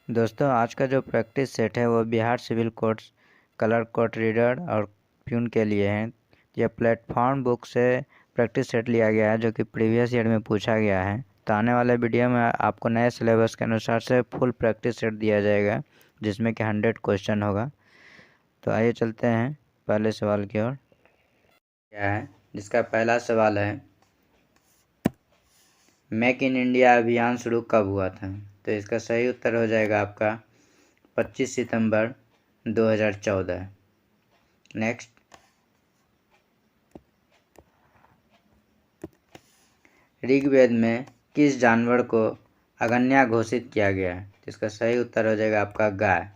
दोस्तों आज का जो प्रैक्टिस सेट है वो Bihar civil courts clerk court reader और प्यून के लिए है। यह प्लेटफॉर्म बुक से प्रैक्टिस सेट लिया गया है जो कि प्रीवियस ईयर में पूछा गया है। तो आने वाले वीडियो में आपको नए सिलेबस के अनुसार से फुल प्रैक्टिस सेट दिया जाएगा जिसमें कि 100 क्वेश्चन होगा। तो आइए चलते हैं पहले सवाल की ओर। क्या है जिसका पहला सवाल है, मेक इन इंडिया अभियान शुरू कब हुआ था? तो इसका सही उत्तर हो जाएगा आपका 25 सितंबर 2014। नेक्स्ट, ऋग्वेद में किस जानवर को अगन्या घोषित किया गया है? तो इसका सही उत्तर हो जाएगा आपका गाय।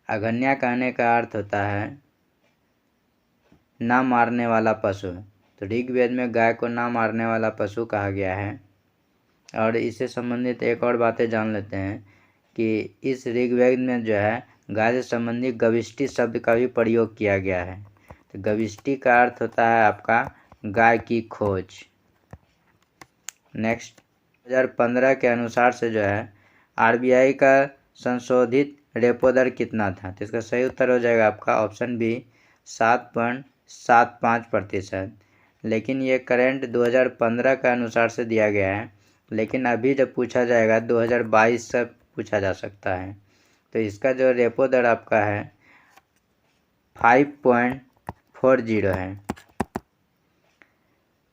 अगन्या कहने का अर्थ होता है ना मारने वाला पशु। तो ऋग्वेद में गाय को ना मारने वाला पशु कहा गया है। और इससे संबंधित एक और बातें जान लेते हैं कि इस ऋग्वेद में जो है गाय से संबंधित गविष्टि शब्द का भी प्रयोग किया गया है। तो गविष्टि का अर्थ होता है आपका गाय की खोज। नेक्स्ट, 2015 के अनुसार से जो है आरबीआई का संशोधित रेपो दर कितना था? तो इसका सही उत्तर हो जाएगा आपका ऑप्शन बी 7.75%। लेकिन ये करेंट 2015 के अनुसार से दिया गया है, लेकिन अभी जब पूछा जाएगा 2022 से पूछा जा सकता है। तो इसका जो रेपो दर आपका है 5.40 है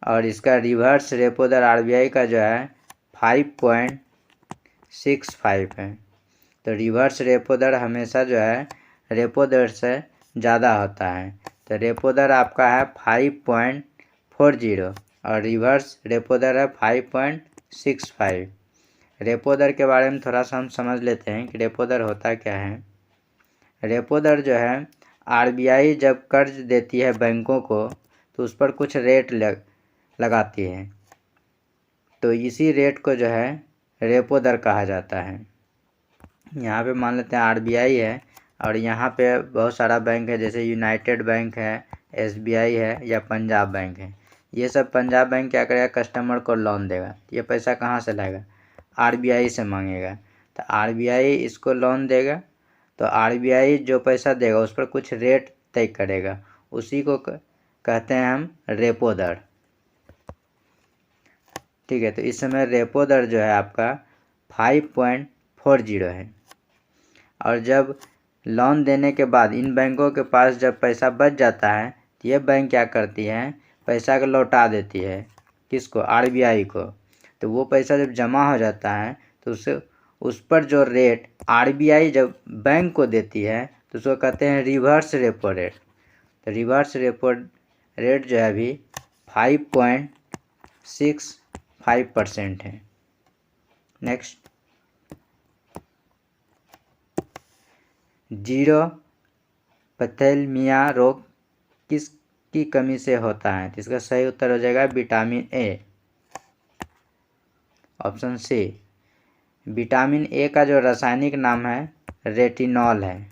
और इसका रिवर्स रेपो दर आरबीआई का जो है 5.65 है। तो रिवर्स रेपो दर हमेशा जो है रेपो दर से ज़्यादा होता है। तो रेपो दर आपका है 5.40 और रिवर्स रेपो दर है 5.65। रेपो दर के बारे में थोड़ा सा हम समझ लेते हैं कि रेपो दर होता क्या है। रेपो दर जो है आरबीआई जब कर्ज देती है बैंकों को तो उस पर कुछ रेट लगाती है। तो इसी रेट को जो है रेपो दर कहा जाता है। यहाँ पे मान लेते हैं आरबीआई है और यहाँ पे बहुत सारा बैंक है, जैसे यूनाइटेड बैंक है, एसबीआई है या पंजाब बैंक है। ये सब पंजाब बैंक क्या करेगा, कस्टमर को लोन देगा। ये पैसा कहाँ से लाएगा? आरबीआई से मांगेगा। तो आरबीआई इसको लोन देगा, तो आरबीआई जो पैसा देगा उस पर कुछ रेट तय करेगा, उसी को कहते हैं हम रेपो दर। ठीक है, तो इस समय रेपो दर जो है आपका 5.40 है। और जब लोन देने के बाद इन बैंकों के पास जब पैसा बच जाता है तो ये बैंक क्या करती है, पैसा को लौटा देती है। किसको? आरबीआई को। तो वो पैसा जब जमा हो जाता है तो उस पर जो रेट आरबीआई जब बैंक को देती है तो उसको कहते हैं रिवर्स रेपो रेट। तो रिवर्स रेपो रेट जो है अभी 5.65% है। नेक्स्ट, जीरोपथैलेमिया रोग किसकी कमी से होता है? तो इसका सही उत्तर हो जाएगा vitamin A, option C. Vitamin A का जो रासायनिक नाम है रेटिनॉल है।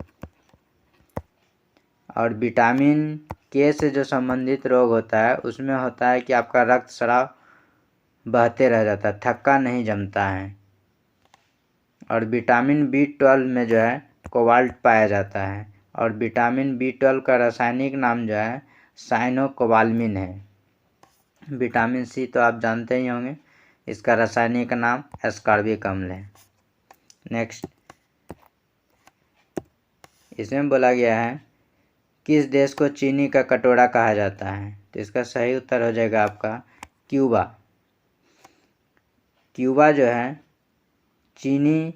और विटामिन के से जो संबंधित रोग होता है उसमें होता है कि आपका रक्त स्राव बहते रह जाता है, थक्का नहीं जमता है। और विटामिन बी 12 में जो है कोबाल्ट पाया जाता है। और विटामिन बी 12 का रासायनिक नाम जो है साइनोकोबाल्मिन है। विटामिन सी तो आप जानते ही होंगे, इसका रासायनिक नाम एस्कॉर्बिक अम्ल है। नेक्स्ट, इसमें बोला गया है किस देश को चीनी का कटोरा कहा जाता है? तो इसका सही उत्तर हो जाएगा आपका क्यूबा। क्यूबा जो है चीनी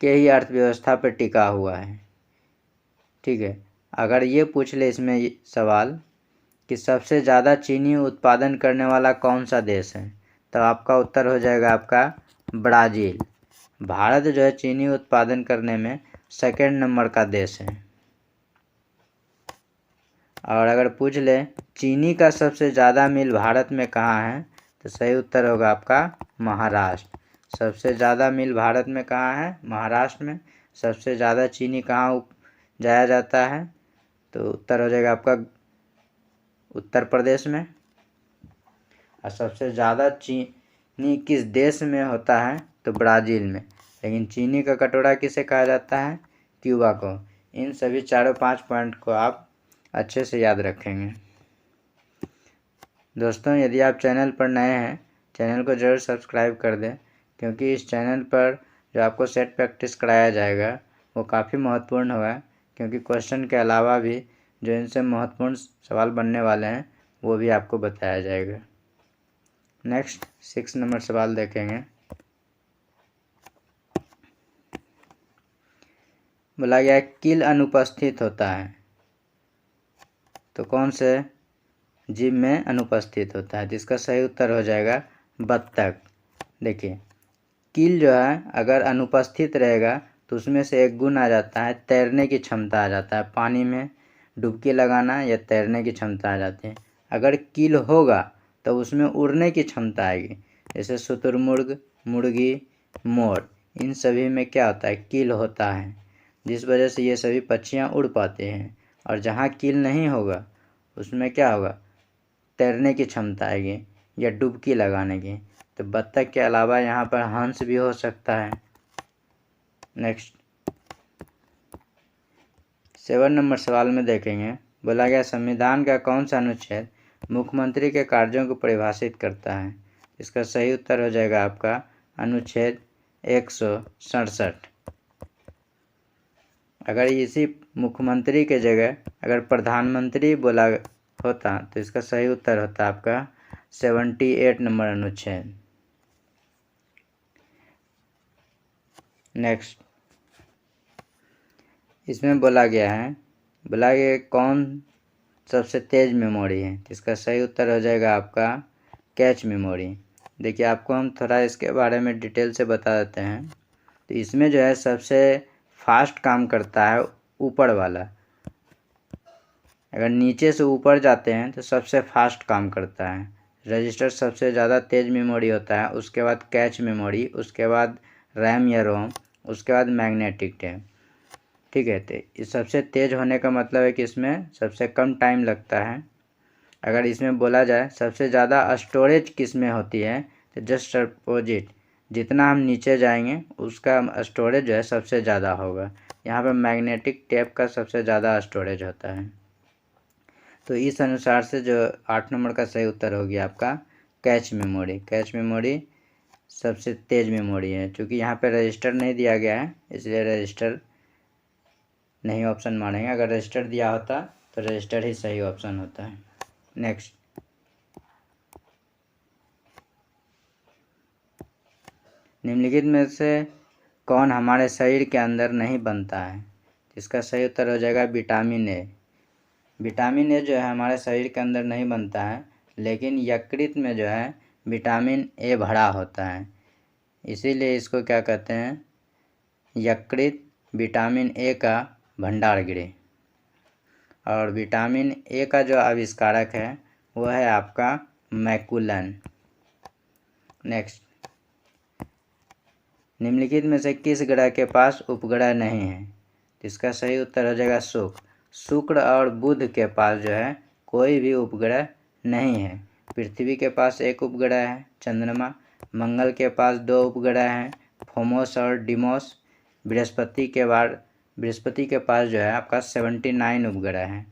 के ही अर्थव्यवस्था पर टिका हुआ है। ठीक है, अगर ये पूछ ले इसमें सवाल कि सबसे ज़्यादा चीनी उत्पादन करने वाला कौन सा देश है, तो आपका उत्तर हो जाएगा आपका ब्राज़ील। भारत जो है चीनी उत्पादन करने में सेकंड नंबर का देश है। और अगर पूछ ले चीनी का सबसे ज़्यादा मिल भारत में कहाँ है, तो सही उत्तर होगा आपका महाराष्ट्र। सबसे ज़्यादा मिल भारत में कहाँ है? महाराष्ट्र में। सबसे ज़्यादा चीनी कहाँ उपजाया जाता है? तो उत्तर हो जाएगा आपका उत्तर प्रदेश में। और सबसे ज़्यादा चीनी किस देश में होता है? तो ब्राज़ील में। लेकिन चीनी का कटोरा किसे कहा जाता है? क्यूबा को। इन सभी चारों 5 पॉइंट को आप अच्छे से याद रखेंगे। दोस्तों, यदि आप चैनल पर नए हैं, चैनल को ज़रूर सब्सक्राइब कर दें, क्योंकि इस चैनल पर जो आपको सेट प्रैक्टिस कराया जाएगा वो काफ़ी महत्वपूर्ण होगा, क्योंकि क्वेश्चन के अलावा भी जो इनसे महत्वपूर्ण सवाल बनने वाले हैं वो भी आपको बताया जाएगा। नेक्स्ट 6 नंबर सवाल देखेंगे। बोला गया कील अनुपस्थित होता है, तो कौन से जीव में अनुपस्थित होता है? जिसका सही उत्तर हो जाएगा बत्तख। देखिए, कील जो है अगर अनुपस्थित रहेगा तो उसमें से एक गुण आ जाता है, तैरने की क्षमता आ जाता है। पानी में डुबकी लगाना या तैरने की क्षमता आ जाती है। अगर कील होगा तो उसमें उड़ने की क्षमता आएगी। जैसे शुतुरमुर्ग, मुर्गी, मोर, इन सभी में क्या होता है? कील होता है, जिस वजह से ये सभी पक्षियाँ उड़ पाते हैं। और जहाँ कील नहीं होगा उसमें क्या होगा? तैरने की क्षमता आएगी या डुबकी लगाने की। तो बत्तख के अलावा यहाँ पर हंस भी हो सकता है। नेक्स्ट 7 नंबर सवाल में देखेंगे। बोला गया संविधान का कौन सा अनुच्छेद मुख्यमंत्री के कार्यों को परिभाषित करता है? इसका सही उत्तर हो जाएगा आपका अनुच्छेद 167। अगर इसी मुख्यमंत्री के जगह अगर प्रधानमंत्री बोला होता तो इसका सही उत्तर होता आपका 78 नंबर अनुच्छेद। नेक्स्ट इसमें बोला गया कौन सबसे तेज मेमोरी है? इसका सही उत्तर हो जाएगा आपका कैच मेमोरी। देखिए, आपको हम थोड़ा इसके बारे में डिटेल से बता देते हैं। तो इसमें जो है सबसे फास्ट काम करता है ऊपर वाला। अगर नीचे से ऊपर जाते हैं तो सबसे फास्ट काम करता है। रजिस्टर सबसे ज़्यादा तेज मेमोरी होता है, उसके बाद कैच मेमोरी, उसके बाद रैम या रोम, उसके बाद मैग्नेटिक टेप। ठीक है, तो इस सबसे तेज़ होने का मतलब है कि इसमें सबसे कम टाइम लगता है। अगर इसमें बोला जाए सबसे ज़्यादा स्टोरेज किस में होती है, तो जस्ट अपोजिट, जितना हम नीचे जाएंगे उसका स्टोरेज जो है सबसे ज़्यादा होगा। यहाँ पर मैग्नेटिक टेप का सबसे ज़्यादा स्टोरेज होता है। तो इस अनुसार से जो 8 नंबर का सही उत्तर हो गया आपका कैच मेमोरी। कैच मेमोरी सबसे तेज़ मेमोरी है। चूँकि यहाँ पे रजिस्टर नहीं दिया गया है इसलिए रजिस्टर नहीं ऑप्शन मानेंगे। अगर रजिस्टर दिया होता तो रजिस्टर ही सही ऑप्शन होता है। नेक्स्ट निम्नलिखित में से कौन हमारे शरीर के अंदर नहीं बनता है? इसका सही उत्तर हो जाएगा विटामिन ए। विटामिन ए जो है हमारे शरीर के अंदर नहीं बनता है, लेकिन यकृत में जो है विटामिन ए भरा होता है, इसीलिए इसको क्या कहते हैं? यकृत विटामिन ए का भंडार गृह। और विटामिन ए का जो आविष्कारक है वो है आपका मैकुलन। नेक्स्ट निम्नलिखित में से किस ग्रह के पास उपग्रह नहीं है? इसका सही उत्तर हो जाएगा शुक्र। शुक्र और बुध के पास जो है कोई भी उपग्रह नहीं है। पृथ्वी के पास एक उपग्रह है चंद्रमा, मंगल के पास 2 उपग्रह हैं फोमोस और डिमोस, बृहस्पति के पास जो है आपका 79 उपग्रह हैं।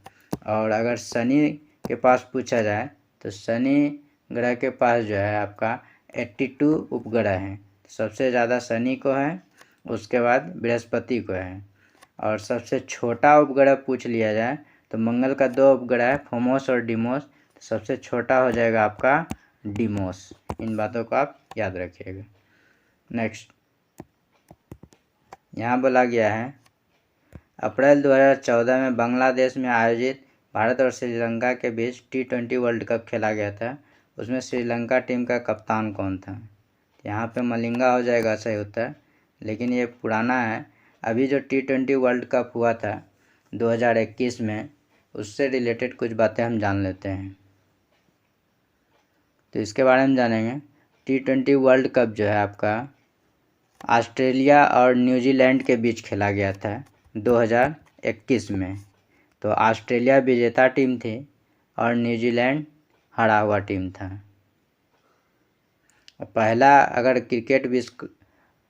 और अगर शनि के पास पूछा जाए तो शनि ग्रह के पास जो है आपका 82 उपग्रह हैं। सबसे ज़्यादा शनि को है, उसके बाद बृहस्पति को है। और सबसे छोटा उपग्रह पूछ लिया जाए तो मंगल का 2 उपग्रह है फोमोस और डिमोस, सबसे छोटा हो जाएगा आपका डिमोस। इन बातों को आप याद रखिएगा। नेक्स्ट यहाँ बोला गया है अप्रैल 2014 में बांग्लादेश में आयोजित भारत और श्रीलंका के बीच T20 वर्ल्ड कप खेला गया था। उसमें श्रीलंका टीम का कप्तान कौन था? यहाँ पे मलिंगा हो जाएगा सही उत्तर, लेकिन ये पुराना है। अभी जो T20 वर्ल्ड कप हुआ था 2021 में, उससे रिलेटेड कुछ बातें हम जान लेते हैं। तो इसके बारे में जानेंगे। T20 वर्ल्ड कप जो है आपका ऑस्ट्रेलिया और न्यूजीलैंड के बीच खेला गया था 2021 में। तो ऑस्ट्रेलिया विजेता टीम थी और न्यूजीलैंड हारा हुआ टीम था। पहला अगर क्रिकेट विश्व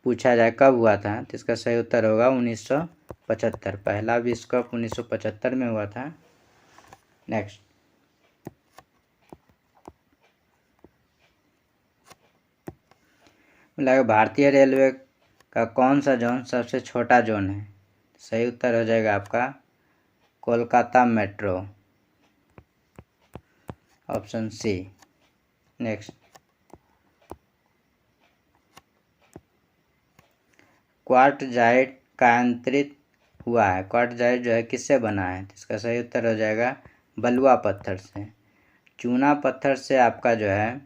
पूछा जाए कब हुआ था, तो इसका सही उत्तर होगा 1975। पहला विश्व कप 1975 में हुआ था। नेक्स्ट, बोला भारतीय रेलवे का कौन सा जोन सबसे छोटा जोन है? सही उत्तर हो जाएगा आपका Kolkata metro, option C. Next, quartzite कायांतरित हुआ है। क्वार्टजाइट जो है किससे बना है? तो इसका सही उत्तर हो जाएगा बलुआ पत्थर से। चूना पत्थर से आपका जो है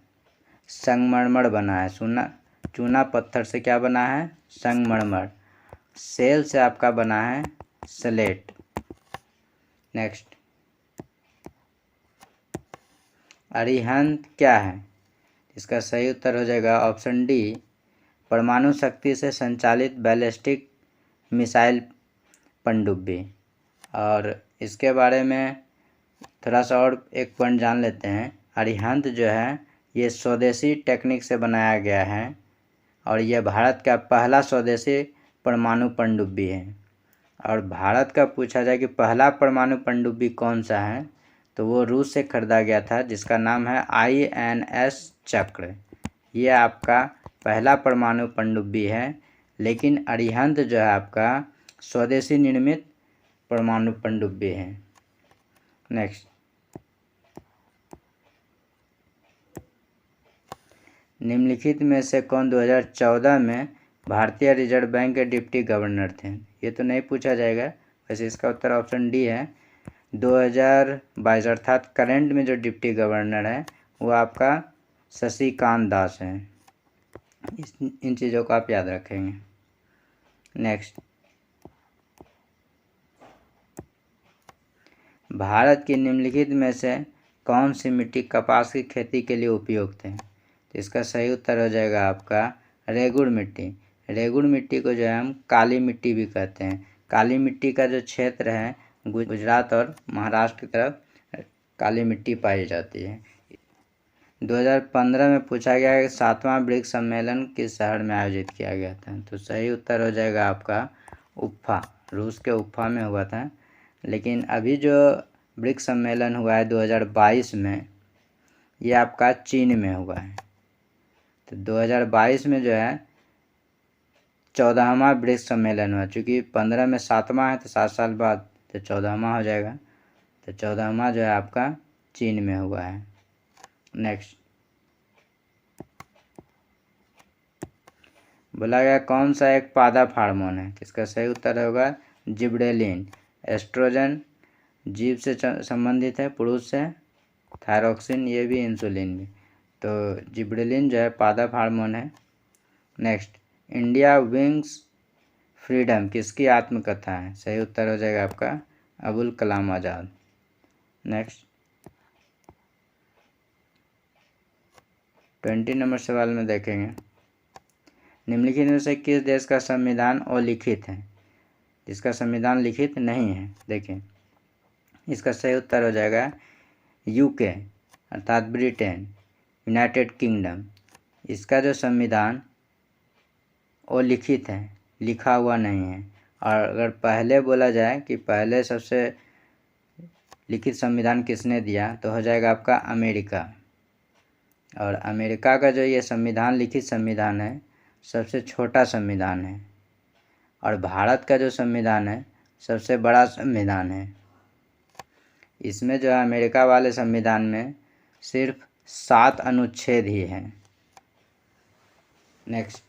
संगमरमर बना है। चूना पत्थर से क्या बना है? संगमरमर। सेल से आपका बना है स्लेट। नेक्स्ट, अरिहंत क्या है? इसका सही उत्तर हो जाएगा ऑप्शन डी, परमाणु शक्ति से संचालित बैलिस्टिक मिसाइल पनडुब्बी। और इसके बारे में थोड़ा सा और एक पॉइंट जान लेते हैं। अरिहंत जो है ये स्वदेशी टेक्निक से बनाया गया है और यह भारत का पहला स्वदेशी परमाणु पनडुब्बी है। और भारत का पूछा जाए कि पहला परमाणु पनडुब्बी कौन सा है, तो वो रूस से खरीदा गया था जिसका नाम है INS चक्र। ये आपका पहला परमाणु पनडुब्बी है। लेकिन अरिहंत जो है आपका स्वदेशी निर्मित परमाणु पनडुब्बी है। नेक्स्ट, निम्नलिखित में से कौन 2014 में भारतीय रिजर्व बैंक के डिप्टी गवर्नर थे? ये तो नहीं पूछा जाएगा, वैसे इसका उत्तर ऑप्शन डी है 2022, अर्थात करंट में जो डिप्टी गवर्नर है वो आपका शशिकांत दास है। इन चीज़ों को आप याद रखेंगे। नेक्स्ट, भारत की निम्नलिखित में से कौन सी मिट्टी कपास की खेती के लिए उपयुक्त है? तो इसका सही उत्तर हो जाएगा आपका रेगुड़ मिट्टी। रेगुड़ मिट्टी को जो है हम काली मिट्टी भी कहते हैं। काली मिट्टी का जो क्षेत्र है गुजरात और महाराष्ट्र की तरफ काली मिट्टी पाई जाती है। 2015 में पूछा गया है कि 7वां ब्रिक्स सम्मेलन किस शहर में आयोजित किया गया था? तो सही उत्तर हो जाएगा आपका उफ़ा, रूस के उफ़ा में हुआ था। लेकिन अभी जो ब्रिक्स सम्मेलन हुआ है 2022 में, ये आपका चीन में हुआ है। तो 2022 में जो है 14वां ब्रिक्स सम्मेलन हुआ। चूँकि 15 में 7वां है तो 7 साल बाद तो 14वां हो जाएगा। तो 14वां जो है आपका चीन में हुआ है। नेक्स्ट, बोला गया कौन सा एक पादप हार्मोन है? इसका सही उत्तर होगा जिबरेलिन। एस्ट्रोजन जीव से संबंधित है, पुरुष से। थायरोक्सिन ये भी, इंसुलिन भी। तो जिबरेलिन जो है पादप हार्मोन है। नेक्स्ट, इंडिया विंग्स फ्रीडम किसकी आत्मकथा है? सही उत्तर हो जाएगा आपका अबुल कलाम आज़ाद। नेक्स्ट, 20 नंबर सवाल में देखेंगे, निम्नलिखित में से किस देश का संविधान अलिखित है, जिसका संविधान लिखित नहीं है? देखें, इसका सही उत्तर हो जाएगा यूके, अर्थात ब्रिटेन, यूनाइटेड किंगडम। इसका जो संविधान अलिखित है, लिखा हुआ नहीं है। और अगर पहले बोला जाए कि पहले सबसे लिखित संविधान किसने दिया, तो हो जाएगा आपका अमेरिका। और अमेरिका का जो ये संविधान, लिखित संविधान है, सबसे छोटा संविधान है। और भारत का जो संविधान है सबसे बड़ा संविधान है। इसमें जो है अमेरिका वाले संविधान में सिर्फ 7 अनुच्छेद ही हैं। नेक्स्ट,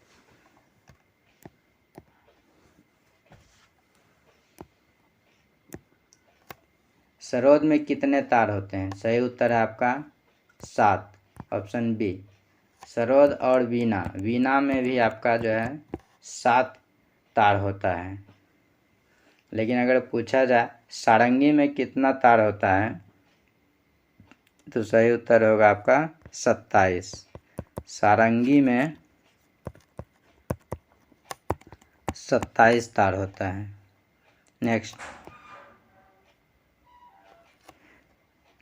सरोद में कितने तार होते हैं? सही उत्तर है आपका 7, ऑप्शन बी। सरोद और वीणा, वीणा में भी आपका जो है 7 तार होता है। लेकिन अगर पूछा जाए सारंगी में कितना तार होता है, तो सही उत्तर होगा आपका 27। सारंगी में 27 तार होता है। नेक्स्ट,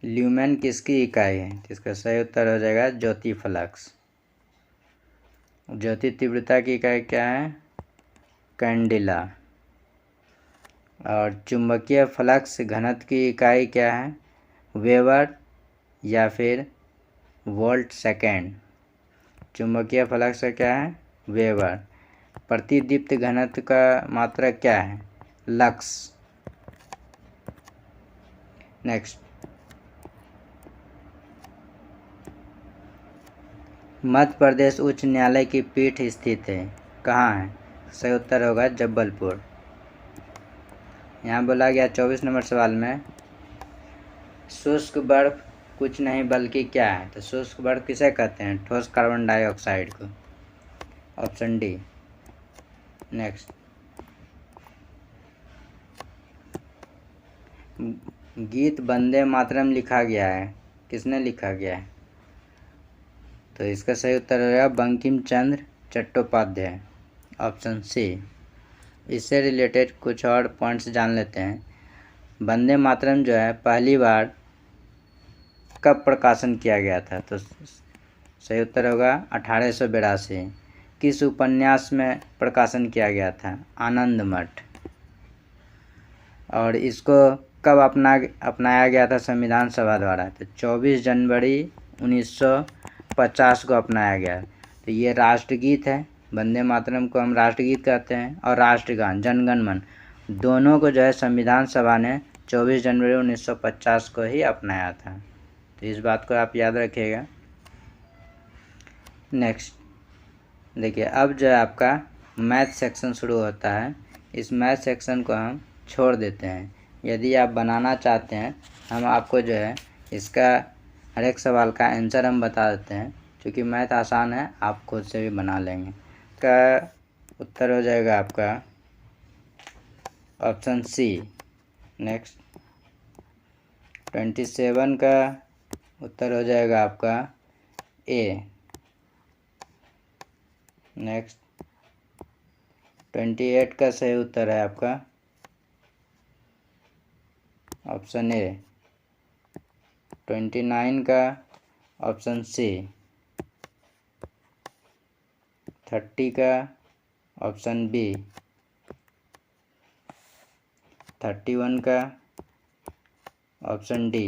ल्यूमेन किसकी इकाई है? इसका सही उत्तर हो जाएगा ज्योति फ्लक्स। ज्योति तीव्रता की इकाई क्या है? कैंडिला। और चुंबकीय फ्लक्स घनत्व की इकाई क्या है? वेबर या फिर वोल्ट सेकेंड। चुंबकीय फ्लक्स का क्या है? वेबर। प्रतिदीप्त घनत्व का मात्रक क्या है? लक्स। नेक्स्ट, मध्य प्रदेश उच्च न्यायालय की पीठ स्थित है, कहाँ है? सही उत्तर होगा जबलपुर। यहाँ बोला गया 24 नंबर सवाल में, शुष्क बर्फ कुछ नहीं बल्कि क्या है? तो शुष्क बर्फ किसे कहते हैं? ठोस कार्बन डाइऑक्साइड को। Option D. नेक्स्ट, गीत वंदे मातरम लिखा गया है, किसने लिखा गया है? तो इसका सही उत्तर होगा बंकिम चंद्र चट्टोपाध्याय। Option C. इससे रिलेटेड कुछ और पॉइंट्स जान लेते हैं। वंदे मातरम जो है पहली बार कब प्रकाशन किया गया था? तो सही उत्तर होगा 1882। किस उपन्यास में प्रकाशन किया गया था? आनंद मठ। और इसको कब अपनाया गया था संविधान सभा द्वारा? तो 24 जनवरी 1950 को अपनाया गया। तो ये राष्ट्रगीत है, वंदे मातरम को हम राष्ट्रगीत कहते हैं, और राष्ट्रगान जनगण मन दोनों को जो है संविधान सभा ने 24 जनवरी 1950 को ही अपनाया था। तो इस बात को आप याद रखिएगा। नेक्स्ट देखिए, अब जो है आपका मैथ सेक्शन शुरू होता है। इस मैथ सेक्शन को हम छोड़ देते हैं। यदि आप बनाना चाहते हैं, हम आपको जो है इसका हर एक सवाल का आंसर हम बता देते हैं। क्योंकि मैथ आसान है, आप खुद से भी बना लेंगे। का उत्तर हो जाएगा आपका ऑप्शन सी। नेक्स्ट, 27 का उत्तर हो जाएगा आपका ए। नेक्स्ट, 28 का सही उत्तर है आपका ऑप्शन ए। 29 का ऑप्शन सी। 30 का ऑप्शन बी। 31 का ऑप्शन डी।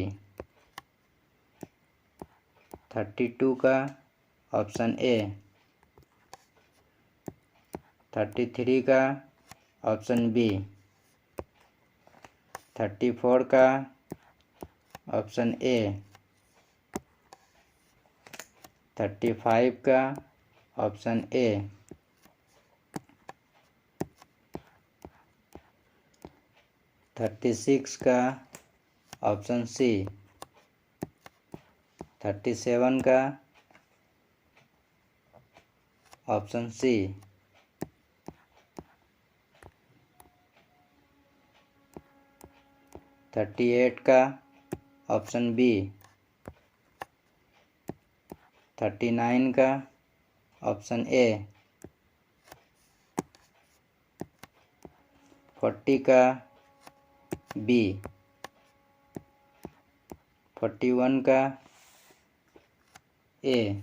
32 का ऑप्शन ए। 33 का ऑप्शन बी। 34 का ऑप्शन ए। 35 का ऑप्शन ए। 36 का ऑप्शन सी। 37 का ऑप्शन सी। 38 का ऑप्शन बी। 39 का ऑप्शन ए। 40 का बी। 41 का ए।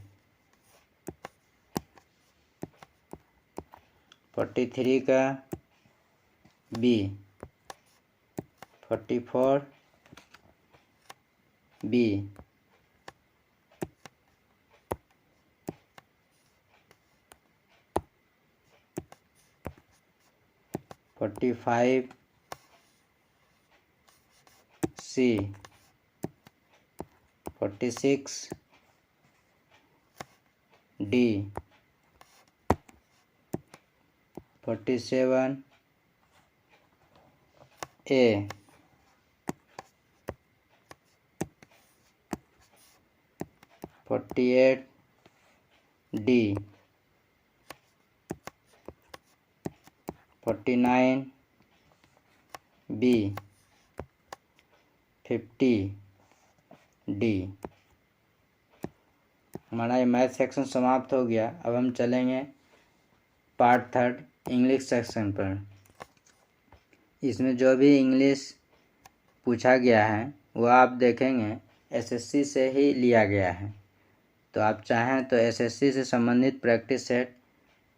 43 का बी। 44 बी। 45 सी। 46 डी। 47 ए। 48 डी। 49 बी। 50 डी। हमारा ये मैथ सेक्शन समाप्त हो गया। अब हम चलेंगे पार्ट 3 इंग्लिश सेक्शन पर। इसमें जो भी इंग्लिश पूछा गया है वो आप देखेंगे एसएससी से ही लिया गया है। तो आप चाहें तो एसएससी से संबंधित प्रैक्टिस सेट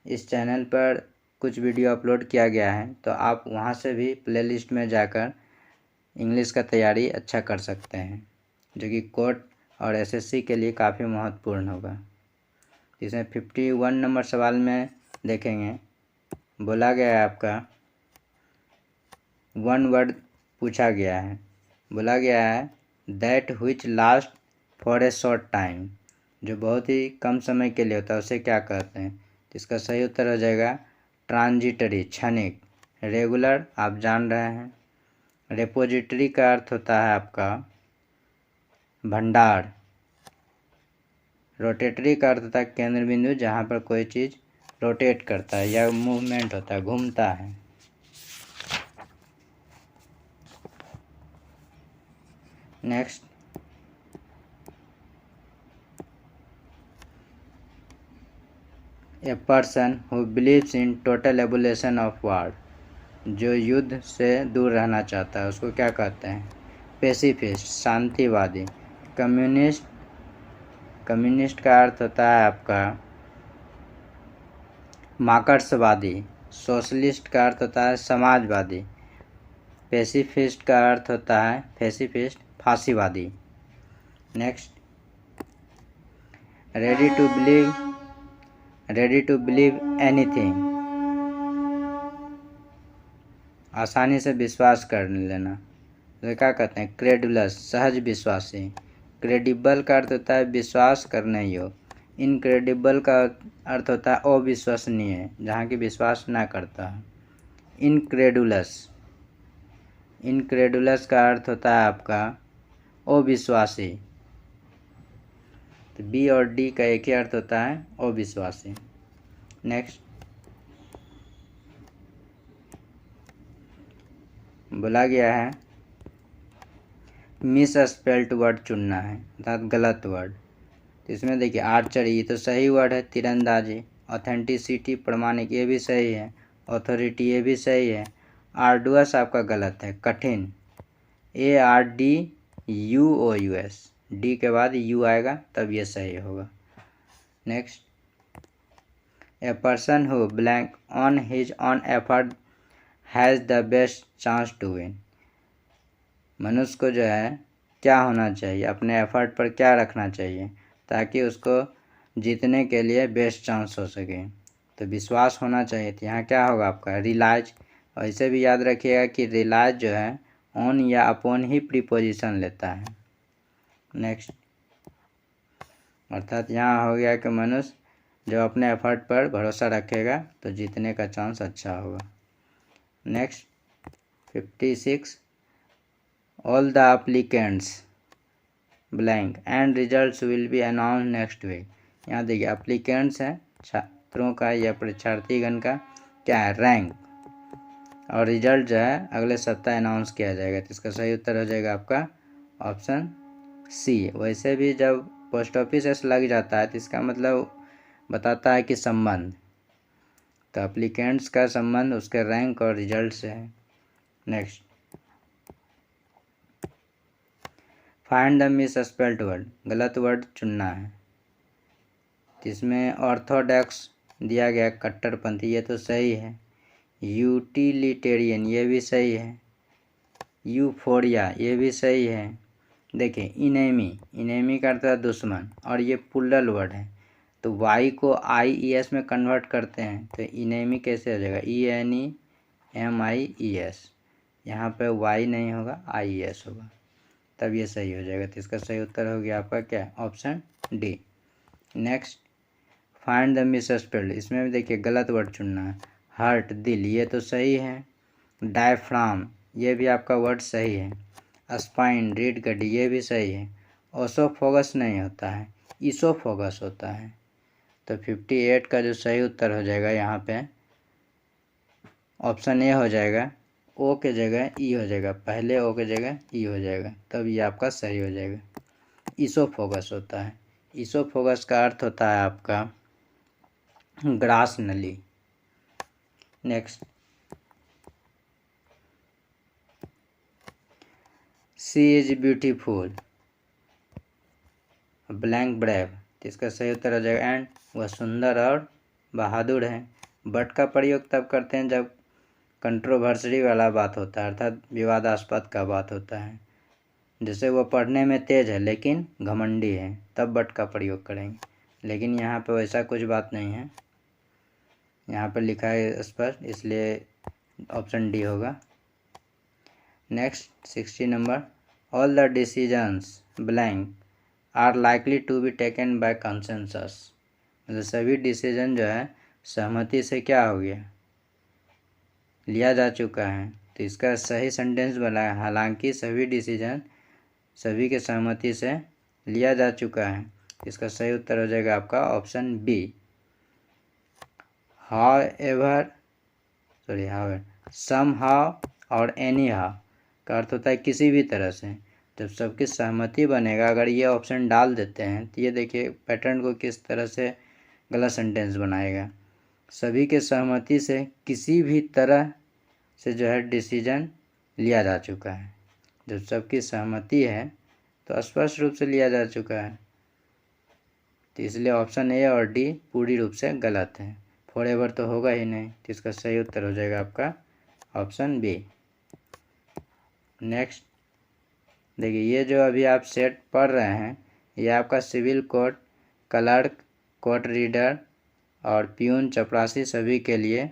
इस चैनल पर कुछ वीडियो अपलोड किया गया है, तो आप वहां से भी प्लेलिस्ट में जाकर इंग्लिश का तैयारी अच्छा कर सकते हैं, जो कि कोर्ट और एसएससी के लिए काफ़ी महत्वपूर्ण होगा। इसमें 51 नंबर सवाल में देखेंगे, बोला गया है आपका वन वर्ड पूछा गया है, बोला गया है that which last for a short time, जो बहुत ही कम समय के लिए होता है उसे क्या कहते हैं। तो इसका सही उत्तर हो जाएगा ट्रांजिटरी, क्षणिक। रेगुलर आप जान रहे हैं। रेपोजिटरी का अर्थ होता है आपका भंडार। रोटेटरी का अर्थ होता है केंद्र बिंदु, जहाँ पर कोई चीज़ रोटेट करता है या मूवमेंट होता है, घूमता है। Next, a person who believes in total abolition of war, जो युद्ध से दूर रहना चाहता है उसको क्या कहते हैं। पेसिफिस्ट, शांतिवादी। कम्युनिस्ट, कम्युनिस्ट का अर्थ होता है आपका मार्क्सवादी। सोशलिस्ट का अर्थ होता है समाजवादी। पेसिफिस्ट का अर्थ होता है पेसिफिस्ट, फांसीवादी। Next, ready to believe, ready to believe anything, आसानी से विश्वास कर लेना, तो क्या कहते हैं क्रेडुलस, सहज विश्वासी। क्रेडिबल का अर्थ होता है विश्वास करने योग्य। इनक्रेडिबल का अर्थ होता है अविश्वसनीय, जहाँ की विश्वास ना करता है। इनक्रेडुलस, इनक्रेडुलस का अर्थ होता है आपका अविश्वासी। तो बी और डी का एक ही अर्थ होता है अविश्वासी। नेक्स्ट, बोला गया है मिस स्पेल्ट वर्ड चुनना है, अर्थात गलत वर्ड। तो इसमें देखिए आर्चरी, ये तो सही वर्ड है, तीरंदाजी। ऑथेंटिसिटी, प्रमाणिक, ये भी सही है। अथॉरिटी, ये भी सही है। आर्डुअस आपका गलत है, कठिन। ARDUOUS, डी के बाद यू आएगा तब ये सही होगा। Next, a person who blank on his own effort has the best chance to win, मनुष्य को जो है क्या होना चाहिए, अपने एफर्ट पर क्या रखना चाहिए ताकि उसको जीतने के लिए बेस्ट चांस हो सके। तो विश्वास होना चाहिए। तो यहाँ क्या होगा आपका रिलाइज। और इसे भी याद रखिएगा कि रिलाइज जो है ऑन या अपॉन ही प्रीपोजिशन लेता है। नेक्स्ट, अर्थात यहाँ हो गया कि मनुष्य जो अपने एफर्ट पर भरोसा रखेगा तो जीतने का चांस अच्छा होगा। Next, 56, all the applicants blank and results will be announce next week. यहाँ देखिए एप्लीकेंट्स हैं छात्रों का या परीक्षार्थीगण का क्या है रैंक, और रिजल्ट जो है अगले सप्ताह अनाउंस किया जाएगा। तो इसका सही उत्तर हो जाएगा आपका ऑप्शन सी। वैसे भी जब पोस्ट ऑफिस से लग जाता है तो इसका मतलब बताता है कि संबंध, तो एप्लीकेंट्स का संबंध उसके रैंक और रिजल्ट से है। Next, find the miss spelled word, गलत वर्ड चुनना है। इसमें ऑर्थोडॉक्स दिया गया कट्टरपंथी, ये तो सही है। यूटिलिटेरियन, ये भी सही है। यूफोरिया, ये भी सही है। देखिए इनेमी, इनेमी का अर्थ है दुश्मन, और ये प्लूरल वर्ड है तो वाई को IES में कन्वर्ट करते हैं, तो इनेमी कैसे हो जाएगा ENEMIES। यहाँ पे वाई नहीं होगा IES होगा, तब ये सही हो जाएगा। तो इसका सही उत्तर हो गया आपका क्या option D. Next, find the miss spelled, इसमें भी देखिए गलत वर्ड चुनना है। हार्ट, दिल, ये तो सही है। डायफ्राम, ये भी आपका वर्ड सही है। स्पाइन, रीढ़ गड्डी, ये भी सही है। ओसोफोगस नहीं होता है, इसोफोगस होता है। तो 58 का जो सही उत्तर हो जाएगा यहाँ पे ऑप्शन ए हो जाएगा। ओ के जगह ई हो जाएगा, पहले ओ के जगह ई हो जाएगा, तब ये आपका सही हो जाएगा। इसोफोगस होता है। इसोफोगस का अर्थ होता है आपका ग्रास नली। Next, she is beautiful blank brave, तो इसका सही उत्तर हो जाएगा एंड, वह सुंदर और बहादुर हैं। बट का प्रयोग तब करते हैं जब कंट्रोवर्सरी वाला बात होता है, अर्थात विवादास्पद का बात होता है। जैसे वो पढ़ने में तेज है लेकिन घमंडी है, तब बट का प्रयोग करेंगे। लेकिन यहाँ पे वैसा कुछ बात नहीं है, यहाँ पर लिखा है स्पष्ट, इसलिए ऑप्शन डी होगा। Next 60 number, all the decisions blank are likely to be taken by consensus. मतलब सभी डिसीजन जो है सहमति से क्या हो गया, लिया जा चुका है। तो इसका सही सेंटेंस बना है, हालांकि सभी डिसीजन सभी के सहमति से लिया जा चुका है। इसका सही उत्तर हो जाएगा आपका ऑप्शन बी। हाउएवर समहाउ और एनी हाउ का अर्थ होता है किसी भी तरह से। जब सबकी सहमति बनेगा, अगर ये ऑप्शन डाल देते हैं तो ये देखिए पैटर्न को किस तरह से गलत सेंटेंस बनाएगा। सभी के सहमति से किसी भी तरह से जो है डिसीजन लिया जा चुका है। जब सबकी सहमति है तो स्पष्ट रूप से लिया जा चुका है, तो इसलिए ऑप्शन ए और डी पूरी रूप से गलत है। फॉरएवर तो होगा ही नहीं, तो इसका सही उत्तर हो जाएगा आपका ऑप्शन बी। नेक्स्ट देखिए, ये जो अभी आप सेट पढ़ रहे हैं, ये आपका civil code, clerk, court reader और प्यून, चपरासी सभी के लिए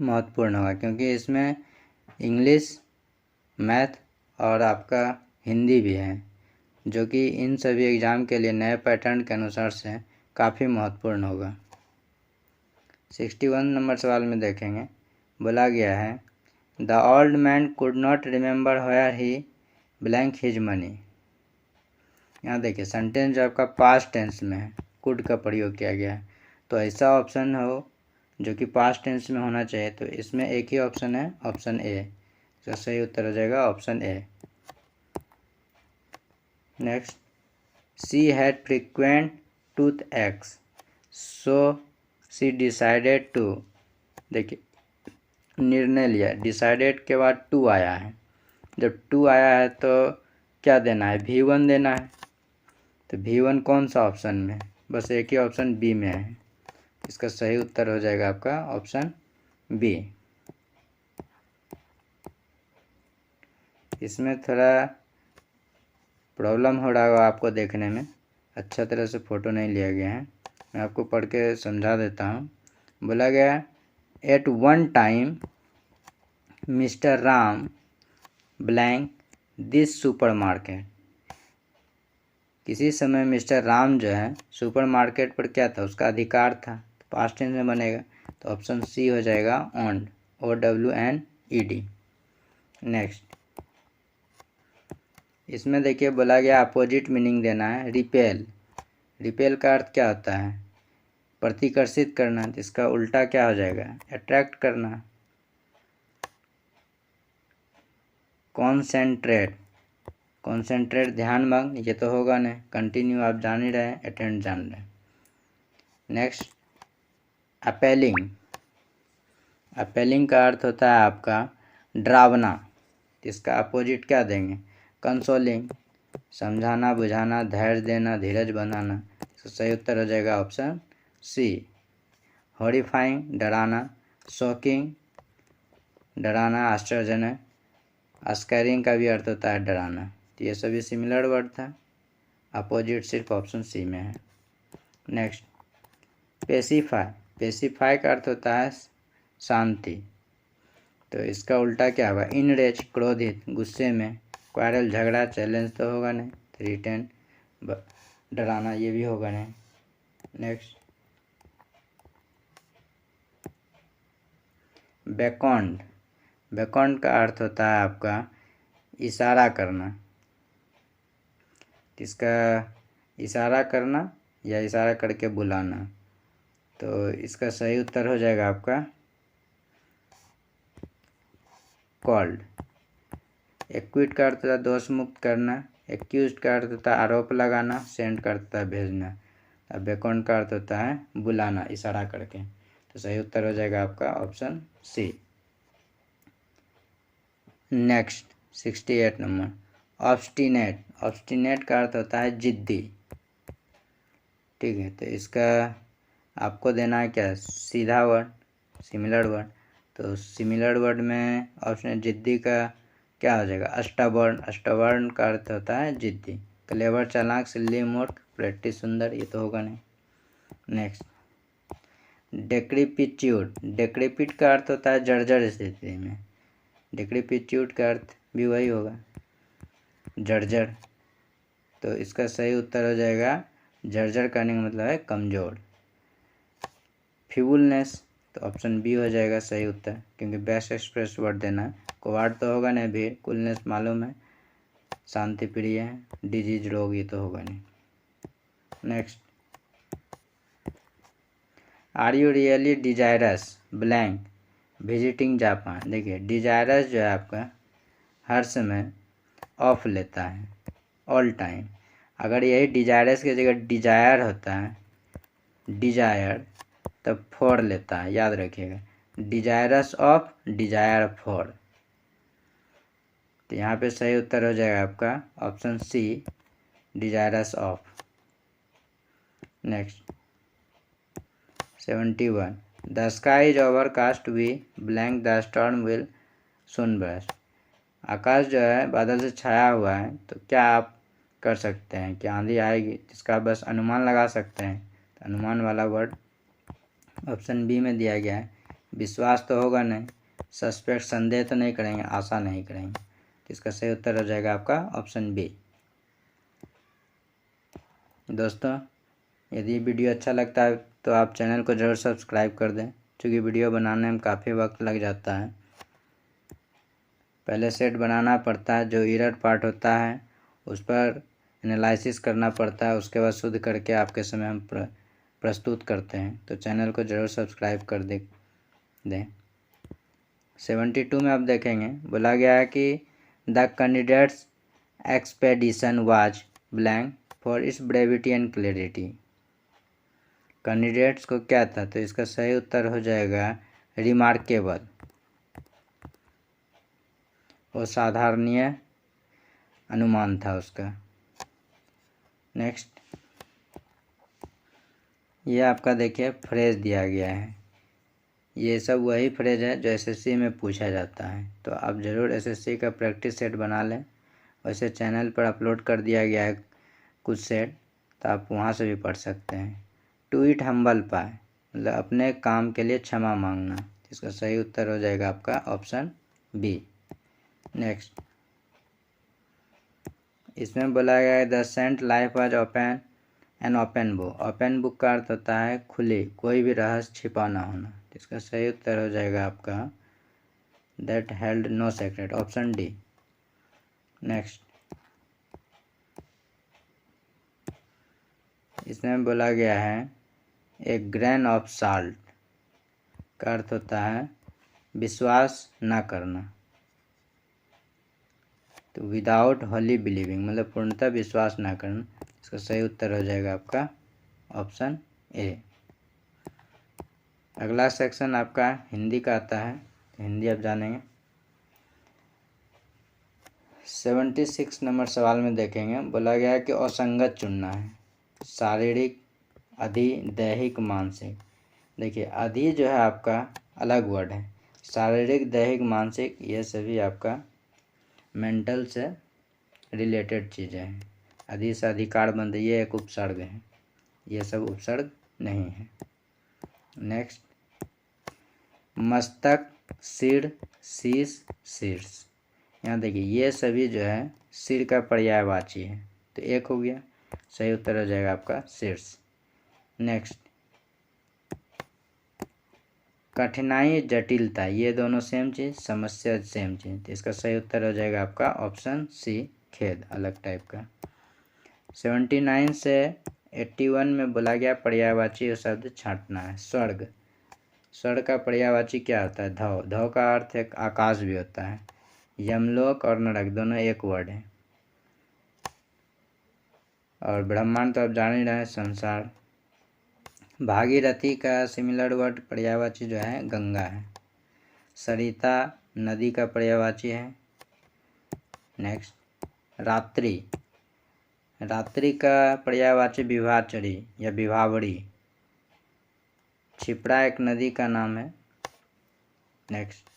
महत्वपूर्ण होगा, क्योंकि इसमें इंग्लिश, मैथ और आपका हिंदी भी है, जो कि इन सभी एग्ज़ाम के लिए नए पैटर्न के अनुसार से काफ़ी महत्वपूर्ण होगा। 61 नंबर सवाल में देखेंगे, बोला गया है the old man could not remember where he blank his money. यहाँ देखिए सेंटेंस जो आपका पास्ट टेंस में है, कुड का प्रयोग किया गया है, तो ऐसा ऑप्शन हो जो कि पास्ट टेंस में होना चाहिए। तो इसमें एक ही ऑप्शन है, ऑप्शन ए। इसका सही उत्तर हो जाएगा option A. Next, she had frequent toothaches so she decided to. देखिए निर्णय लिया, डिसाइडेड के बाद टू आया है, जब टू आया है तो क्या देना है, V1 देना है। तो V1 कौन सा ऑप्शन में, बस एक ही ऑप्शन बी में है। इसका सही उत्तर हो जाएगा आपका ऑप्शन बी। इसमें थोड़ा प्रॉब्लम हो रहा होगा आपको देखने में, अच्छा तरह से फ़ोटो नहीं लिया गया है। मैं आपको पढ़ के समझा देता हूँ। बोला गया at one time mister Ram blank this supermarket. किसी समय मिस्टर राम जो है सुपरमार्केट पर क्या था, उसका अधिकार था। तो पास्ट टेंस में बनेगा, तो ऑप्शन सी हो जाएगा ओन्ड, OWNED। नेक्स्ट, इसमें देखिए बोला गया अपोजिट मीनिंग देना है। रिपेल, रिपेल का अर्थ क्या होता है, प्रतिकर्षित करना। तो इसका उल्टा क्या हो जाएगा, अट्रैक्ट करना। कॉन्सेंट्रेट, कॉन्सेंट्रेट ध्यान भंग, ये तो होगा नहीं। कंटिन्यू आप जान ही रहे हैं, अटेंड जान रहे हैं। नेक्स्ट, अपेलिंग, अपेलिंग का अर्थ होता है आपका डरावना। इसका अपोजिट क्या देंगे, कंसोलिंग, समझाना, बुझाना, धैर्य देना, धीरज बनाना। तो सही उत्तर हो जाएगा ऑप्शन सी। हॉरिफाइंग, डराना, शॉकिंग, डराना, आश्चर्यजनक। स्कैरिंग का भी अर्थ होता है डराना। तो ये सभी सिमिलर वर्ड था, अपोजिट सिर्फ ऑप्शन सी में है। नेक्स्ट, पेसिफाई, पेसिफाई का अर्थ होता है शांति। तो इसका उल्टा क्या होगा, इनरेज, क्रोधित, गुस्से में, क्वारल, झगड़ा, चैलेंज तो होगा नहीं। थ्रेटन, डराना, ये भी होगा नहीं। नेक्स्ट, बेकॉन्ड, बेकॉन्ड का अर्थ होता है आपका इशारा करना। इसका इशारा करना या इशारा करके बुलाना। तो इसका सही उत्तर हो जाएगा आपका कॉल्ड। एक्विट का अर्थ था दोष मुक्त करना, एक्यूज का अर्थ था आरोप लगाना, सेंड का अर्थ था भेजना। अब बेकॉन्ड का अर्थ होता है बुलाना इशारा करके। तो सही उत्तर हो जाएगा आपका option C. Next 68 number, obstinate, obstinate का अर्थ होता है जिद्दी। ठीक है, तो इसका आपको देना है क्या, सीधा वर्ड, सिमिलर वर्ड। तो सिमिलर वर्ड में ऑप्शन जिद्दी का क्या हो जाएगा, अष्टावर्ण। अष्टावर्ण का अर्थ होता है जिद्दी। क्लेवर चालाक, सिल्ली मूर्ख, प्रेक्टिस सुंदर, ये तो होगा नहीं। Next, decrepitude. डेक्रीपिट का अर्थ होता है जर्जर स्थिति में, डेक्रीपिट्यूड का अर्थ भी वही होगा, जर्जर। तो इसका सही उत्तर हो जाएगा, जर्जर करने का मतलब है कमज़ोर। फ्यूलनेस, तो ऑप्शन बी हो जाएगा सही उत्तर, क्योंकि बेस्ट एक्सप्रेस वर्ड देना है। कोवार्ड तो होगा नहीं, भी कूलनेस मालूम है, शांति प्रिय है। डिजीज रोग, ये तो होगा नहीं। Next, are you really desirous blank visiting Japan. देखिए डिजायरस जो है आपका हर समय ऑफ लेता है, ऑल टाइम। अगर यही डिजायरस की जगह डिजायर होता है, डिजायर, तब फॉर लेता है, याद रखिएगा। Desirous of, desire for. तो यहाँ पे सही उत्तर हो जाएगा आपका option C, desirous of. Next, 71, the sky is overcast we blank the storm will soon burst. आकाश जो है बादल से छाया हुआ है, तो क्या आप कर सकते हैं कि आंधी आएगी, जिसका बस अनुमान लगा सकते हैं। तो अनुमान वाला वर्ड ऑप्शन बी में दिया गया है। विश्वास तो होगा नहीं, सस्पेक्ट संदेह तो नहीं करेंगे, आशा नहीं करेंगे। तो इसका सही उत्तर हो जाएगा आपका ऑप्शन बी। दोस्तों, यदि वीडियो अच्छा लगता है तो आप चैनल को ज़रूर सब्सक्राइब कर दें, क्योंकि वीडियो बनाने में काफ़ी वक्त लग जाता है। पहले सेट बनाना पड़ता है, जो एरर पार्ट होता है उस पर एनालिसिस करना पड़ता है, उसके बाद शुद्ध करके आपके समय हम प्रस्तुत करते हैं। तो चैनल को ज़रूर सब्सक्राइब कर दें। 72 में आप देखेंगे, बोला गया है कि the candidates expedition was blank for its brevity and clarity. Candidates को क्या था, तो इसका सही उत्तर हो जाएगा रिमार्केबल, असाधारणीय अनुमान था उसका। नेक्स्ट, ये आपका देखिए फ्रेज दिया गया है, ये सब वही फ्रेज है जो एसएससी में पूछा जाता है। तो आप ज़रूर एसएससी का प्रैक्टिस सेट बना लें। वैसे चैनल पर अपलोड कर दिया गया है कुछ सेट, तो आप वहाँ से भी पढ़ सकते हैं। टू इट हम्बल पाए, मतलब अपने काम के लिए क्षमा मांगना। इसका सही उत्तर हो जाएगा आपका ऑप्शन बी। नेक्स्ट, इसमें बोला गया है the saint life was open an open book. Open book का अर्थ होता है खुली, कोई भी रहस्य छिपा ना होना। इसका सही उत्तर हो जाएगा आपका that held no secret, option D. Next, इसमें बोला गया है ए ग्रेन ऑफ साल्ट का अर्थ होता है विश्वास ना करना। तो विदाउट होली बिलीविंग, मतलब पूर्णतः विश्वास ना करना। इसका सही उत्तर हो जाएगा आपका ऑप्शन ए। अगला सेक्शन आपका हिंदी का आता है, हिंदी आप जानेंगे। 76 नंबर सवाल में देखेंगे, बोला गया है कि असंगत चुनना है, शारीरिक, अधि, दैहिक, मानसिक। देखिए अधि जो है आपका अलग वर्ड है, शारीरिक, दैहिक, मानसिक ये सभी आपका मेंटल से रिलेटेड चीज़ें हैं। अधि से अधिकार बंध, ये एक उपसर्ग है, ये सब उपसर्ग नहीं है। नेक्स्ट, मस्तक, सिर, शीश, शीर्ष। यहाँ देखिए ये सभी जो है सिर का पर्यायवाची है, तो एक हो गया, सही उत्तर हो जाएगा आपका शीर्ष। नेक्स्ट, कठिनाई, जटिलता, ये दोनों सेम चीज़, समस्या सेम चीज़। तो इसका सही उत्तर हो जाएगा आपका ऑप्शन सी, खेद, अलग टाइप का। 79 से 81 में बोला गया पर्यायवाची शब्द छांटना है। स्वर्ग, स्वर्ग का पर्यायवाची क्या होता है, धव। धव का अर्थ एक आकाश भी होता है। यमलोक और नरक दोनों एक वर्ड है। और ब्रह्मांड तो आप जान ही रहे हैं, संसार। भागीरथी का सिमिलर वर्ड पर्यायवाची जो है गंगा है। सरिता नदी का पर्यायवाची है। नेक्स्ट, रात्रि, रात्रि का पर्यायवाची विभाचरी या विभावरी। क्षिप्रा एक नदी का नाम है। नेक्स्ट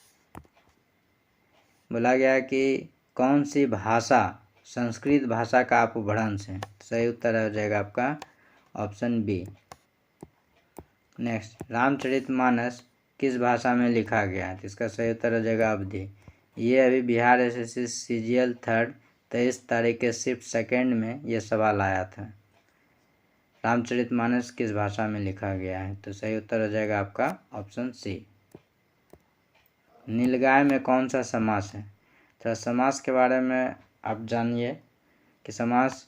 बोला गया कि कौन सी भाषा संस्कृत भाषा का अपभ्रंश है। सही उत्तर हो जाएगा आपका ऑप्शन बी। नेक्स्ट रामचरितमानस किस भाषा में लिखा गया है। तो इसका सही उत्तर हो जाएगा अवधी। ये अभी बिहार एसएससी सीजीएल 3 23 तारीख के शिफ्ट सेकेंड में ये सवाल आया था। रामचरितमानस किस भाषा में लिखा गया है। तो सही उत्तर हो जाएगा आपका ऑप्शन सी। नीलगाय में कौन सा समास है। तो समास के बारे में आप जानिए कि समास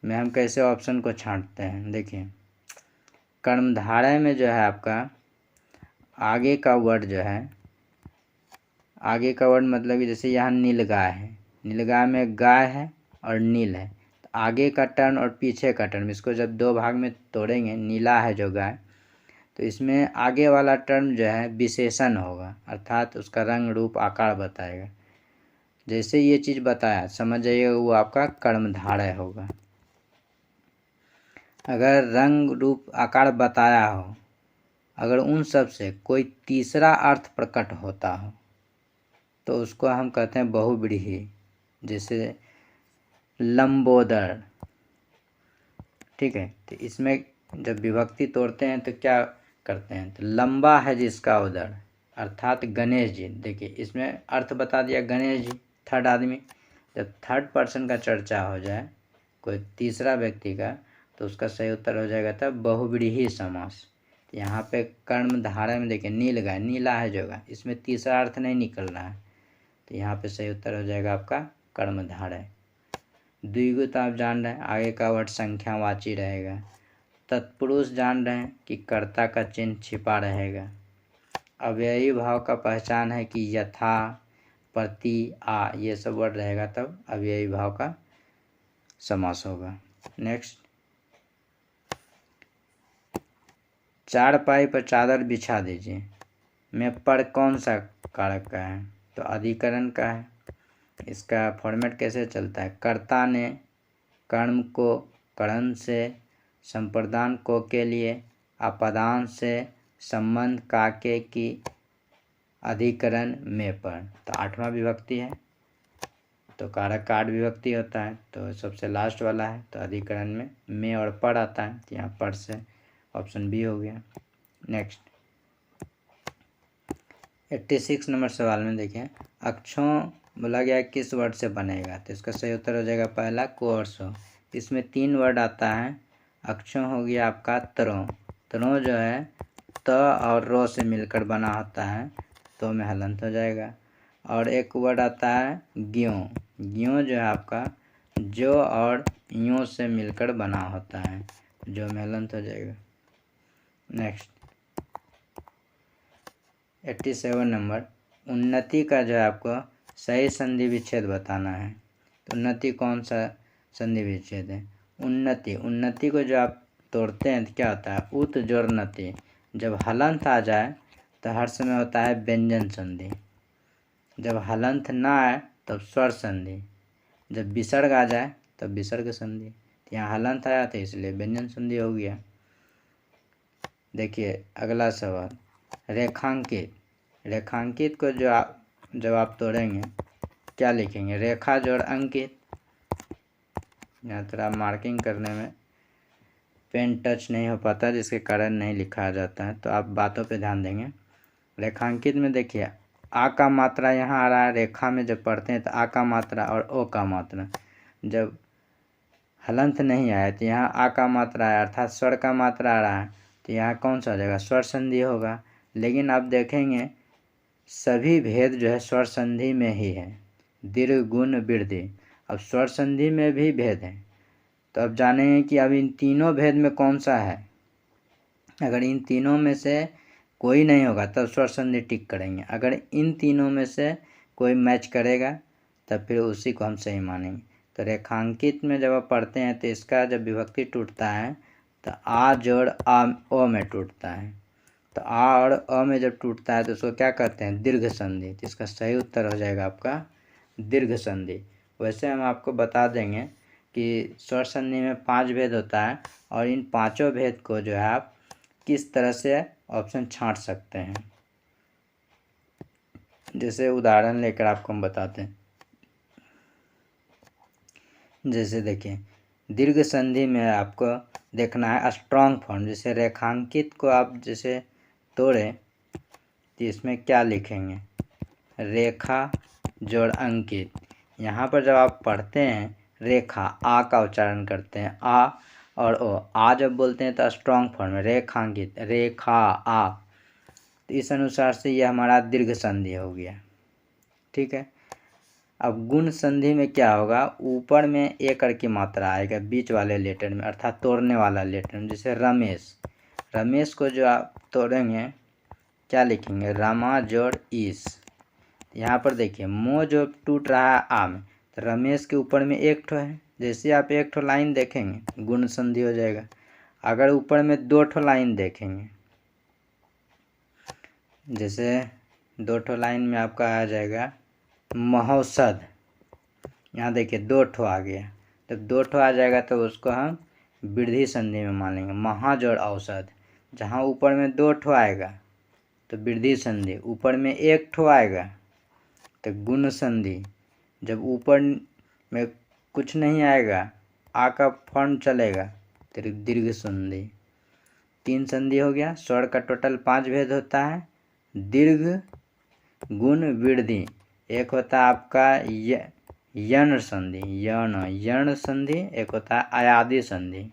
में हम कैसे ऑप्शन को छांटते हैं। देखिए कर्मधारय में जो है आपका आगे का वर्ड जो है, आगे का वर्ड मतलब कि जैसे यहाँ नीलगाय है, नीलगाय में गाय है और नील है, तो आगे का टर्न और पीछे का टर्न, इसको जब दो भाग में तोड़ेंगे, नीला है जो गाय, तो इसमें आगे वाला टर्म जो है विशेषण होगा, अर्थात उसका रंग रूप आकार बताएगा। जैसे ये चीज़ बताया समझ जाइएगा वो आपका कर्मधारय होगा। अगर रंग रूप आकार बताया हो, अगर उन सब से कोई तीसरा अर्थ प्रकट होता हो तो उसको हम कहते हैं बहुव्रीहि। जैसे लंबोदर, ठीक है। तो इसमें जब विभक्ति तोड़ते हैं तो क्या करते हैं, तो लंबा है जिसका उदर, अर्थात गणेश जी। देखिए इसमें अर्थ बता दिया गणेश जी, थर्ड आदमी। जब थर्ड पर्सन का चर्चा हो जाए कोई तीसरा व्यक्ति का, तो उसका सही उत्तर हो जाएगा तब बहुव्रीहि समास। यहाँ पे कर्मधारय में देखिए नीलगाय, नीला है जो गाय, इसमें तीसरा अर्थ नहीं निकल रहा है, तो यहाँ पे सही उत्तर हो जाएगा आपका कर्मधारय। द्विगुत आप जान रहे हैं आगे का वर्ड संख्यावाची रहेगा। तत्पुरुष जान रहे हैं कि कर्ता का चिन्ह छिपा रहेगा। अव्ययी भाव का पहचान है कि यथा, प्रति, आ, ये सब वर्ड रहेगा तब अव्ययी भाव का समास होगा। नेक्स्ट चारपाई पर चादर बिछा दीजिए में पर कौन सा कारक का है, तो अधिकरण का है। इसका फॉर्मेट कैसे चलता है, कर्ता ने कर्म को करण से, संप्रदान को के लिए, अपदान से, संबंध काके की, अधिकरण में पर, तो आठवां विभक्ति है, तो कारक का 8 विभक्ति होता है, तो सबसे लास्ट वाला है, तो अधिकरण में और पर आता है, तो यहाँ पर से ऑप्शन बी हो गया। नेक्स्ट 86 नंबर सवाल में देखें अक्षों बोला गया किस वर्ड से बनेगा, तो इसका सही उत्तर हो जाएगा पहला को और सो। इसमें 3 वर्ड आता है। अक्षों हो गया आपका तरों, तरों जो है त और रो से मिलकर बना होता है, तो में हलंत हो जाएगा। और एक वर्ड आता है ग्यों, ग्यों जो है आपका जो और यों से मिलकर बना होता है, जो में हलंत हो जाएगा। नेक्स्ट 87 नंबर उन्नति का जो है आपको सही संधि विच्छेद बताना है। तो उन्नति कौन सा संधि विच्छेद है, उन्नति, उन्नति को जो आप तोड़ते हैं तो क्या होता है उत जोरनति। जब हलंत आ जाए तो हर समय होता है व्यंजन संधि, जब हलंत ना आए तब स्वर संधि, जब विसर्ग आ जाए तब विसर्ग संधि। तो यहाँ हलंत आया तो इसलिए व्यंजन संधि हो गया। देखिए अगला सवाल रेखांकित, रेखांकित को जब आप तोड़ेंगे क्या लिखेंगे, रेखा जोड़ अंकित। यहाँ थोड़ा मार्किंग करने में पेन टच नहीं हो पाता जिसके कारण नहीं लिखा जाता है, तो आप बातों पे ध्यान देंगे। रेखांकित में देखिए आ का मात्रा यहाँ आ रहा है, रेखा में जब पढ़ते हैं तो आ का मात्रा और ओ का मात्रा, जब हलंत नहीं आया तो यहाँ आ का मात्रा है अर्थात स्वर का मात्रा आ रहा है, तो यहाँ कौन सा हो जाएगा स्वर संधि होगा। लेकिन आप देखेंगे सभी भेद जो है स्वर संधि में ही है, दीर्घ गुण वृद्धि। अब स्वर संधि में भी भेद है, तो अब जानेंगे कि अब इन तीनों भेद में कौन सा है। अगर इन तीनों में से कोई नहीं होगा तब स्वर संधि टिक करेंगे, अगर इन तीनों में से कोई मैच करेगा तब फिर उसी को हम सही मानेंगे। तो रेखांकित में जब आप पढ़ते हैं तो इसका जब विभक्ति टूटता है तो आ जोड़ आ ओ में टूटता है, तो आ और अ में जब टूटता है तो उसको क्या कहते हैं दीर्घ संधि। तो इसका सही उत्तर हो जाएगा आपका दीर्घ संधि। वैसे हम आपको बता देंगे कि स्वर संधि में 5 भेद होता है और इन पांचों भेद को जो है आप किस तरह से ऑप्शन छांट सकते हैं। जैसे उदाहरण लेकर आपको हम बताते हैं। जैसे देखिए, दीर्घ संधि में आपको देखना है स्ट्रॉन्ग फॉर्म। जैसे रेखांकित को आप जैसे तोड़ें तो इसमें क्या लिखेंगे, रेखा जोड़ अंकित। यहाँ पर जब आप पढ़ते हैं रेखा, आ का उच्चारण करते हैं, आ और ओ, आ जब बोलते हैं तो स्ट्रॉन्ग फॉर्म में रेखांकित, रेखा आ। तो इस अनुसार से ये हमारा दीर्घ संधि हो गया। ठीक है। अब गुण संधि में क्या होगा, ऊपर में एक की मात्रा आएगा बीच वाले लेटर में, अर्थात तोड़ने वाला लेटर में। जैसे रमेश, रमेश को जो आप तोड़ेंगे क्या लिखेंगे, रमा जोड़ ईस। यहाँ पर देखिए मो जो टूट रहा है आ में, तो रमेश के ऊपर में एक ठो है। जैसे आप एक ठो लाइन देखेंगे गुण संधि हो जाएगा। अगर ऊपर में दो ठो लाइन देखेंगे, जैसे दो ठो लाइन में आपका आ जाएगा महौषध, यहाँ देखिए दो ठो आ गया। जब दो ठो आ जाएगा तो उसको हम वृद्धि संधि में मानेंगे, महा जोड़ औषध। जहाँ ऊपर में दो ठो आएगा तो वृद्धि संधि, ऊपर में एक ठो आएगा तो गुण संधि। जब ऊपर में कुछ नहीं आएगा, आ का फॉर्म चलेगा तो दीर्घ संधि। 3 संधि हो गया। स्वर का टोटल 5 भेद होता है, दीर्घ, गुण, वृद्धि। एक होता है आपका यण संधि, यण संधि। एक होता है अयादि संधि।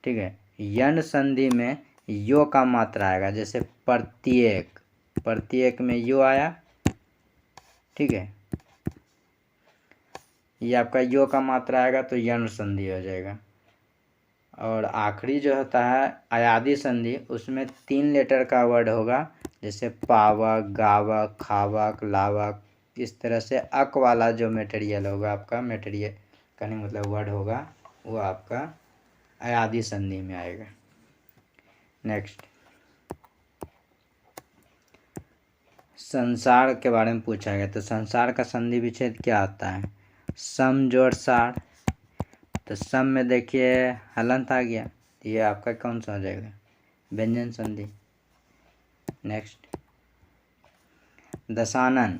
ठीक है। यण संधि में यो का मात्रा आएगा। जैसे प्रत्येक, प्रत्येक में यो आया। ठीक है, ये आपका यो का मात्रा आएगा तो यण संधि हो जाएगा। और आखिरी जो होता है अयादि संधि, उसमें 3 लेटर का वर्ड होगा। जैसे पावक, गावक, खावक, लावक। इस तरह से अक वाला जो मटेरियल होगा आपका, मटेरियल कहने मतलब वर्ड होगा, वो आपका अयादि संधि में आएगा। नेक्स्ट, संसार के बारे में पूछा गया। तो संसार का संधि विच्छेद क्या होता है, सम जोड़ सार। तो सम में देखिए हलंत आ गया, ये आपका कौन सा हो जाएगा, व्यंजन संधि। नेक्स्ट, दशानन,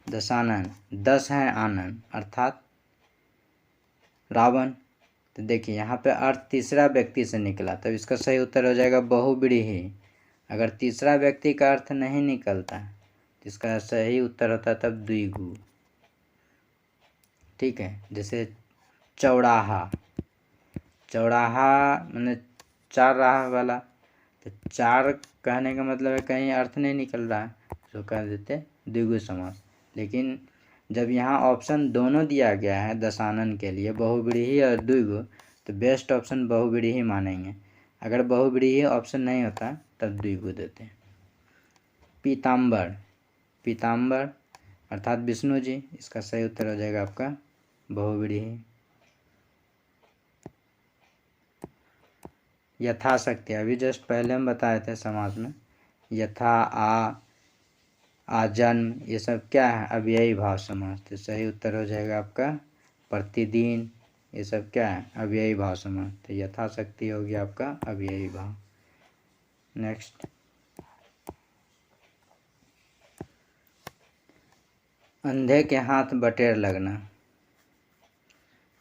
दशानन 10 है आनन अर्थात रावण। तो देखिए यहाँ पे अर्थ तीसरा व्यक्ति से निकला, तब इसका सही उत्तर हो जाएगा बहुव्रीहि। अगर तीसरा व्यक्ति का अर्थ नहीं निकलता तो इसका सही उत्तर होता तब द्विगु। ठीक है। जैसे चौराहा, चौराहा मैंने 4 राह वाला, तो 4 कहने का मतलब है कहीं अर्थ नहीं निकल रहा है तो कह देते द्विगु समास। लेकिन जब यहाँ ऑप्शन दोनों दिया गया है दशानन के लिए, बहुव्रीहि और द्विगु, तो बेस्ट ऑप्शन बहुव्रीहि मानेंगे। अगर बहुव्रीहि ऑप्शन नहीं होता तब द्विगु देते हैं। पीताम्बर, पीताम्बर अर्थात विष्णु जी, इसका सही उत्तर हो जाएगा आपका बहुव्रीहि। यथाशक्ति, अभी जस्ट पहले हम बताए थे समाज में, यथा, आजन्म, ये सब क्या है, अव्ययी भाव समास। तो सही उत्तर हो जाएगा आपका प्रतिदिन, ये सब क्या है, अव्ययी भाव समास। तो यथाशक्ति हो गया आपका अव्ययी भाव। नेक्स्ट, अंधे के हाथ बटेर लगना,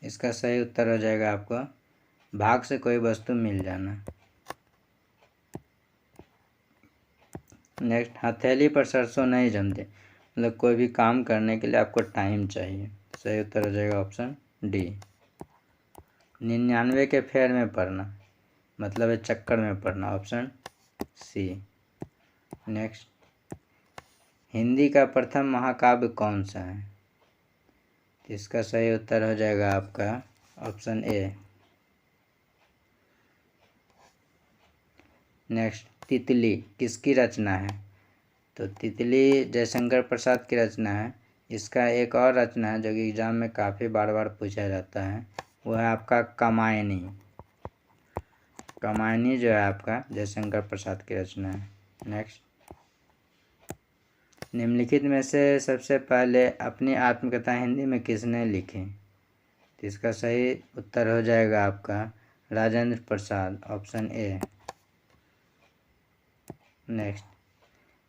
इसका सही उत्तर हो जाएगा आपका भाग से कोई वस्तु मिल जाना। नेक्स्ट, हथेली पर सरसों नहीं जमते, मतलब कोई भी काम करने के लिए आपको टाइम चाहिए। सही उत्तर हो जाएगा ऑप्शन डी। 99 के फेर में पढ़ना, मतलब है चक्कर में पढ़ना, ऑप्शन सी। नेक्स्ट, हिंदी का प्रथम महाकाव्य कौन सा है, इसका सही उत्तर हो जाएगा आपका ऑप्शन ए। नेक्स्ट, तितली किसकी रचना है, तो तितली जयशंकर प्रसाद की रचना है। इसका एक और रचना है जो कि एग्जाम में काफ़ी बार बार पूछा जाता है, वो है आपका कामायनी। कामायनी जो है आपका जयशंकर प्रसाद की रचना है। नेक्स्ट, निम्नलिखित में से सबसे पहले अपनी आत्मकथा हिंदी में किसने लिखी, तो इसका सही उत्तर हो जाएगा आपका Rajendra Prasad, option A. Next,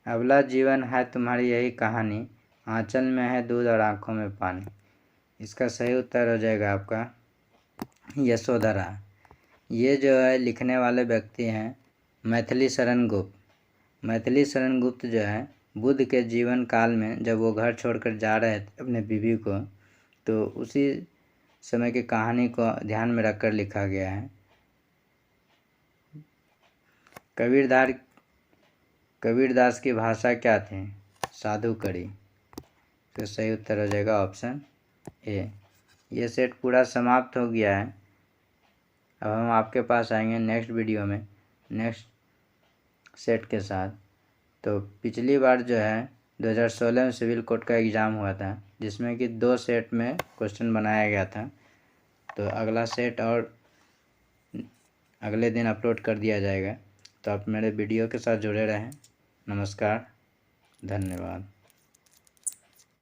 अबला जीवन है तुम्हारी यही कहानी, आंचल में है दूध और आंखों में पानी। इसका सही उत्तर हो जाएगा आपका यशोधरा। ये जो है लिखने वाले व्यक्ति हैं मैथिली शरण गुप्त। मैथिली शरण गुप्त जो है बुद्ध के जीवन काल में जब वो घर छोड़कर जा रहे थे अपने बीवी को, तो उसी समय की कहानी को ध्यान में रखकर लिखा गया है। कबीरदास की भाषा क्या थी? साधु कड़ी। तो सही उत्तर हो जाएगा ऑप्शन ए। ये सेट पूरा समाप्त हो गया है। अब हम आपके पास आएंगे नेक्स्ट वीडियो में नेक्स्ट सेट के साथ। तो पिछली बार जो है 2016 में सिविल कोड का एग्ज़ाम हुआ था, जिसमें कि 2 सेट में क्वेश्चन बनाया गया था। तो अगला सेट और अगले दिन अपलोड कर दिया जाएगा। तो आप मेरे वीडियो के साथ जुड़े रहें। नमस्कार, धन्यवाद।